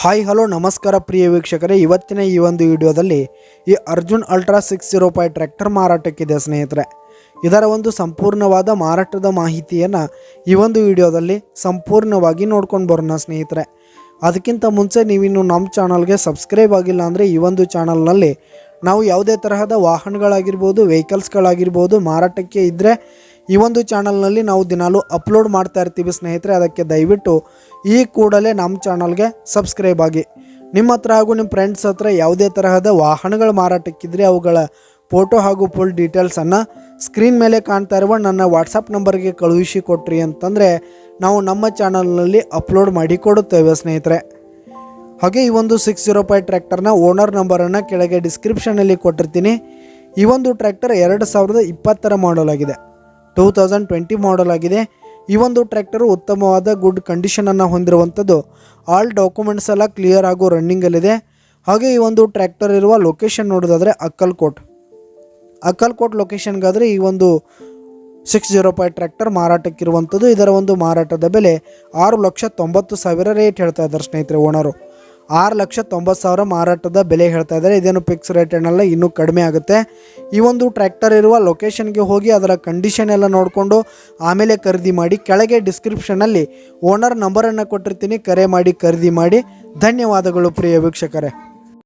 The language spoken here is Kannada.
ಹಾಯ್ ಹಲೋ ನಮಸ್ಕಾರ ಪ್ರಿಯ ವೀಕ್ಷಕರೇ, ಇವತ್ತಿನ ಈ ಒಂದು ವಿಡಿಯೋದಲ್ಲಿ ಈ ಅರ್ಜುನ್ ಅಲ್ಟ್ರಾ 605 ಟ್ರ್ಯಾಕ್ಟರ್ ಮಾರಾಟಕ್ಕಿದೆ ಸ್ನೇಹಿತರೆ. ಇದರ ಒಂದು ಸಂಪೂರ್ಣವಾದ ಮಾರಾಟದ ಮಾಹಿತಿಯನ್ನು ಈ ಒಂದು ವಿಡಿಯೋದಲ್ಲಿ ಸಂಪೂರ್ಣವಾಗಿ ನೋಡ್ಕೊಂಡು ಬರೋಣ ಸ್ನೇಹಿತರೆ. ಅದಕ್ಕಿಂತ ಮುಂಚೆ ನೀವಿನ್ನು ನಮ್ಮ ಚಾನಲ್ಗೆ ಸಬ್ಸ್ಕ್ರೈಬ್ ಆಗಿಲ್ಲ ಅಂದರೆ ಈ ಒಂದು ಚಾನಲ್ನಲ್ಲಿ ನಾವು ಯಾವುದೇ ತರಹದ ವಾಹನಗಳಾಗಿರ್ಬೋದು, ವೆಹಿಕಲ್ಸ್ಗಳಾಗಿರ್ಬೋದು ಮಾರಾಟಕ್ಕೆ ಇದ್ದರೆ ಈ ಒಂದು ಚಾನಲ್ನಲ್ಲಿ ನಾವು ದಿನಾಲೂ ಅಪ್ಲೋಡ್ ಮಾಡ್ತಾ ಇರ್ತೀವಿ ಸ್ನೇಹಿತರೆ. ಅದಕ್ಕೆ ದಯವಿಟ್ಟು ಈ ಕೂಡಲೇ ನಮ್ಮ ಚಾನಲ್ಗೆ ಸಬ್ಸ್ಕ್ರೈಬ್ ಆಗಿ. ನಿಮ್ಮ ಹತ್ರ ಹಾಗೂ ನಿಮ್ಮ ಫ್ರೆಂಡ್ಸ್ ಹತ್ರ ಯಾವುದೇ ತರಹದ ವಾಹನಗಳು ಮಾರಾಟಕ್ಕಿದ್ರೆ ಅವುಗಳ ಫೋಟೋ ಹಾಗೂ ಫುಲ್ ಡೀಟೇಲ್ಸನ್ನು ಸ್ಕ್ರೀನ್ ಮೇಲೆ ಕಾಣ್ತಾ ಇರುವ ನನ್ನ ವಾಟ್ಸಪ್ ನಂಬರ್ಗೆ ಕಳುಹಿಸಿ ಕೊಟ್ರಿ ಅಂತಂದರೆ ನಾವು ನಮ್ಮ ಚಾನಲ್ನಲ್ಲಿ ಅಪ್ಲೋಡ್ ಮಾಡಿ ಕೊಡುತ್ತೇವೆ ಸ್ನೇಹಿತರೆ. ಹಾಗೆ ಈ ಒಂದು 605 ಟ್ರ್ಯಾಕ್ಟರ್ನ ಓನರ್ ನಂಬರನ್ನು ಕೆಳಗೆ ಡಿಸ್ಕ್ರಿಪ್ಷನಲ್ಲಿ ಕೊಟ್ಟಿರ್ತೀನಿ. ಈ ಒಂದು ಟ್ರ್ಯಾಕ್ಟರ್ 2020 ಮಾಡಲ್ ಆಗಿದೆ, 2020 ಮಾಡಲ್ ಆಗಿದೆ. ಈ ಒಂದು ಟ್ರ್ಯಾಕ್ಟರು ಉತ್ತಮವಾದ ಗುಡ್ ಕಂಡೀಷನನ್ನು ಹೊಂದಿರುವಂಥದ್ದು. ಆಲ್ ಡಾಕ್ಯುಮೆಂಟ್ಸ್ ಎಲ್ಲ ಕ್ಲಿಯರ್ ಹಾಗೂ ರನ್ನಿಂಗಲ್ಲಿದೆ. ಹಾಗೆ ಈ ಒಂದು ಟ್ರ್ಯಾಕ್ಟರ್ ಇರುವ ಲೊಕೇಶನ್ ನೋಡೋದಾದರೆ ಅಕ್ಕಲ್ಕೋಟ್ ಲೊಕೇಶನ್ಗಾದರೆ ಈ ಒಂದು 605 ಟ್ರ್ಯಾಕ್ಟರ್ ಮಾರಾಟಕ್ಕಿರುವಂಥದ್ದು. ಇದರ ಒಂದು ಮಾರಾಟದ ಬೆಲೆ 6,90,000 ರೇಟ್ ಹೇಳ್ತಾ ಇದ್ದಾರೆ ಸ್ನೇಹಿತರೆ. ಓನರು 6,90,000 ಮಾರಾಟದ ಬೆಲೆ ಹೇಳ್ತಾ ಇದ್ದಾರೆ. ಇದೇನು ಫಿಕ್ಸ್ ರೇಟ್ ಏನಲ್ಲ, ಇನ್ನೂ ಕಡಿಮೆ ಆಗುತ್ತೆ. ಈ ಒಂದು ಟ್ರ್ಯಾಕ್ಟರ್ ಇರುವ ಲೊಕೇಶನ್ಗೆ ಹೋಗಿ ಅದರ ಕಂಡೀಷನ್ ಎಲ್ಲ ನೋಡಿಕೊಂಡು ಆಮೇಲೆ ಖರೀದಿ ಮಾಡಿ. ಕೆಳಗೆ ಡಿಸ್ಕ್ರಿಪ್ಷನಲ್ಲಿ ಓನರ್ ನಂಬರನ್ನು ಕೊಟ್ಟಿರ್ತೀನಿ, ಕರೆ ಮಾಡಿ ಖರೀದಿ ಮಾಡಿ. ಧನ್ಯವಾದಗಳು ಪ್ರಿಯ ವೀಕ್ಷಕರೇ.